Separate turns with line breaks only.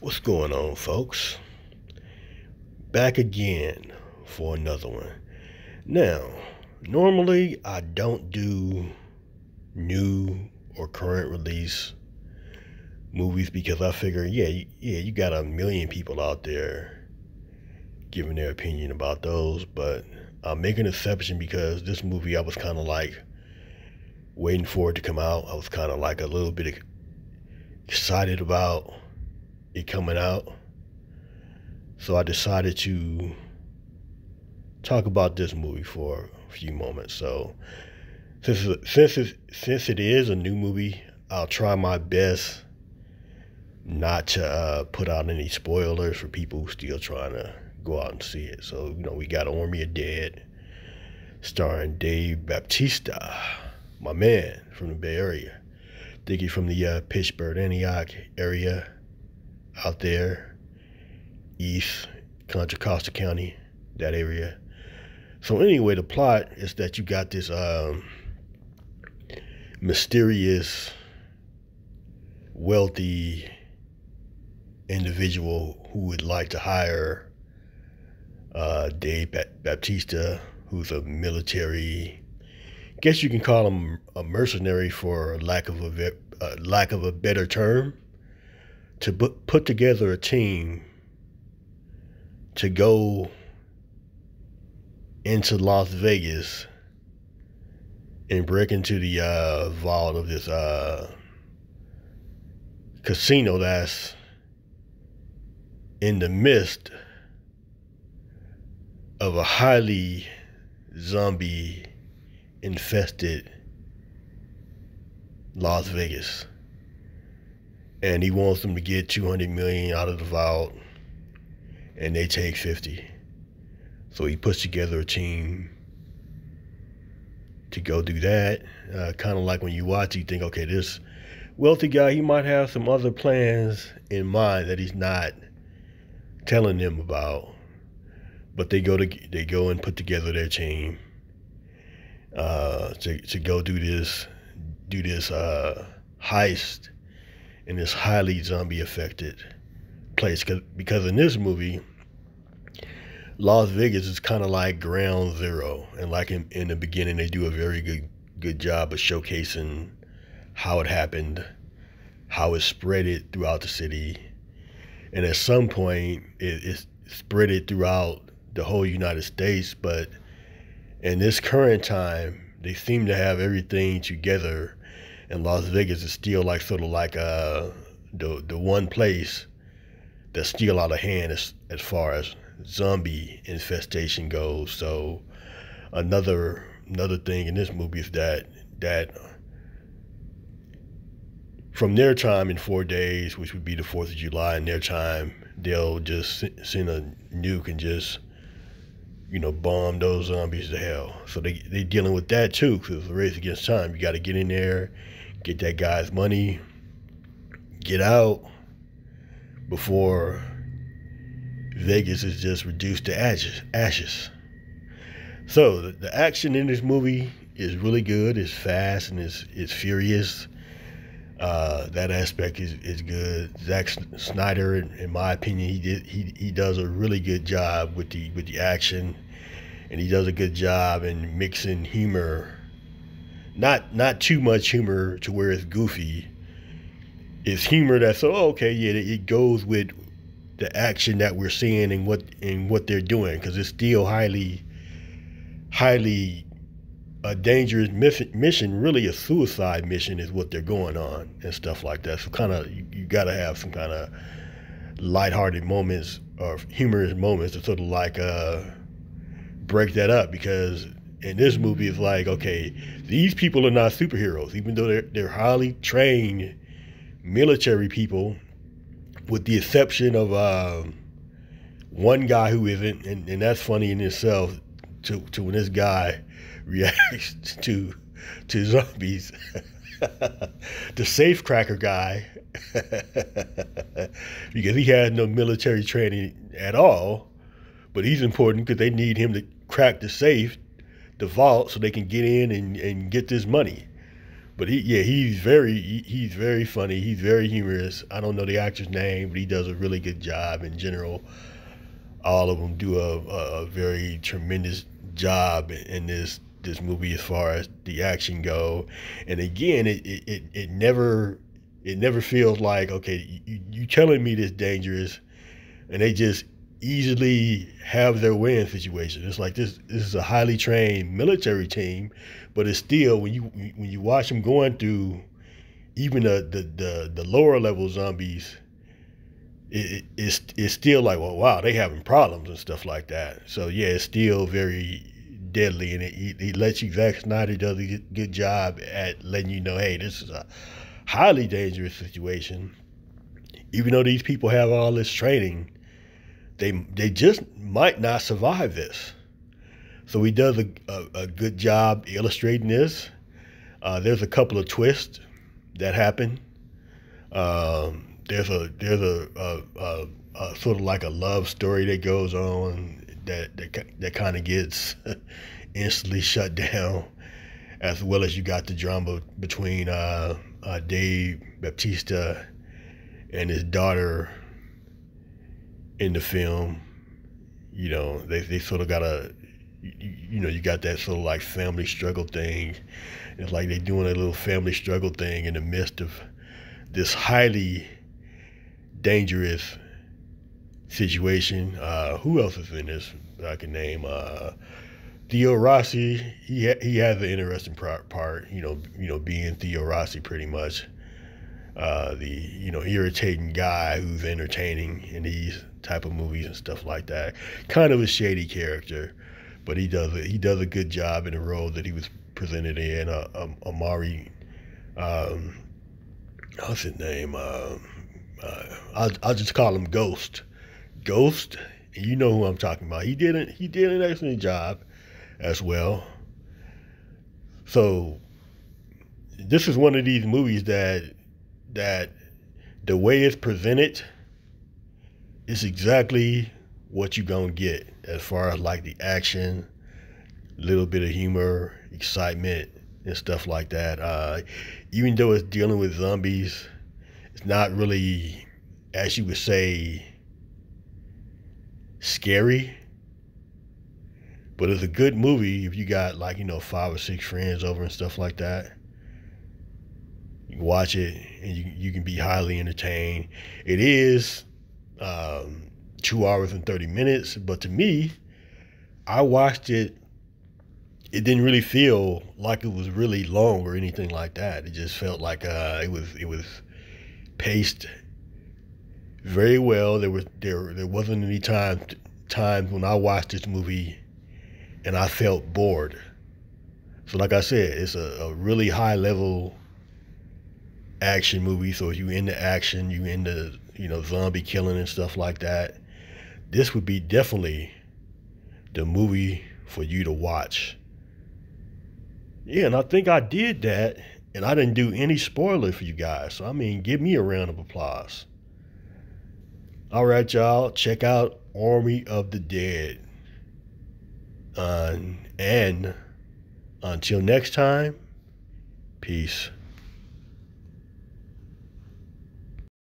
What's going on, folks? Back again for another one. Now, normally I don't do new or current release movies because I figure, you got a million people out there giving their opinion about those, but I'm making an exception because this movie I was kind of like waiting for it to come out. I was kind of like a little bit excited about it coming out. So I decided to talk about this movie for a few moments. So since it is a new movie, I'll try my best not to put out any spoilers for people who still trying to go out and see it. So we got Army of Dead, starring Dave Bautista, my man from the Bay Area. Think he's from the Pittsburgh, Antioch area out there, East Contra Costa County, that area. So anyway, the plot is that you got this mysterious, wealthy individual who would like to hire Dave Baptista, who's a military, guess you can call him a mercenary for lack of a better term, to put together a team to go into Las Vegas and break into the vault of this casino that's in the midst of a highly zombie infested Las Vegas. And he wants them to get 200 million out of the vault, and they take 50. So he puts together a team to go do that. Kind of like when you watch, you think, okay, this wealthy guy, he might have some other plans in mind that he's not telling them about. But they go and put together their team to go do this heist in this highly zombie affected place. Because in this movie, Las Vegas is kind of like ground zero, and like in the beginning, they do a very good job of showcasing how it happened, how it spread it throughout the city, and at some point it spread it throughout the whole United States. But in this current time, they seem to have everything together, and Las Vegas is still like sort of like the one place that's still out of hand as far as zombie infestation goes. So another thing in this movie is that from their time in 4 days, which would be the 4th of July, in their time, they'll just send a nuke and just bomb those zombies to hell. So they dealing with that too, because it's a race against time. You got to get in there, get that guy's money, get out before Vegas is just reduced to ashes. So the action in this movie is really good. It's fast and it's furious. That aspect is good. Zack Snyder, in my opinion, he does a really good job with the action, and he does a good job in mixing humor. Not too much humor to where it's goofy. It's humor that's it goes with the action that we're seeing and what they're doing, because it's still highly a dangerous mission, really a suicide mission is what they're going on and stuff like that. So kind of you got to have some kind of lighthearted moments or humorous moments to sort of like break that up, because in this movie it's like, okay, these people are not superheroes, even though they're highly trained military people, with the exception of one guy who isn't, and that's funny in itself, to when this guy reacts to zombies. The safecracker guy, because he has no military training at all, but he's important because they need him to crack the safe, the vault, so they can get in and get this money. But he's very funny. He's very humorous. I don't know the actor's name, but he does a really good job in general. All of them do a very tremendous job in this movie as far as the action go. And again, it never feels like, okay, you telling me this dangerous, and they just easily have their way in situation. It's like this is a highly trained military team, but it's still when you watch them going through even the lower level zombies, it's still like, well, wow, they having problems and stuff like that. So yeah, it's still very deadly, and it lets you. Zack Snyder does a good job at letting you know, hey, this is a highly dangerous situation. Even though these people have all this training, they just might not survive this. So he does a good job illustrating this. There's a couple of twists that happen. There's a sort of like a love story that goes on that kind of gets instantly shut down, as well as you got the drama between Dave Bautista and his daughter in the film. You know, they sort of got you got that sort of like family struggle thing. It's like they're doing a little family struggle thing in the midst of this highly dangerous situation. Who else is in this I can name? Theo Rossi. He has an interesting part. Being Theo Rossi, pretty much. The irritating guy who's entertaining in these type of movies and stuff like that. Kind of a shady character, but he does a good job in the role that he was presented in. Amari, what's his name? I'll just call him Ghost. Ghost. You know who I'm talking about. He did an excellent job as well. So this is one of these movies that the way it's presented is exactly what you're gonna get as far as like the action, a little bit of humor, excitement, and stuff like that. Even though it's dealing with zombies, it's not really, as you would say, scary. But it's a good movie if you got 5 or 6 friends over and stuff like that. You can watch it and you can be highly entertained. It is 2 hours and 30 minutes, but to me, I watched it. It didn't really feel like it was really long or anything like that. It just felt like it was paced very well. There wasn't any times when I watched this movie and I felt bored. So like I said, it's a really high level action movie. So if you into action, you into zombie killing and stuff like that, this would be definitely the movie for you to watch. Yeah, and I think I did that, and I didn't do any spoiler for you guys. So I mean, give me a round of applause. All right, y'all, check out Army of the Dead. And until next time, peace.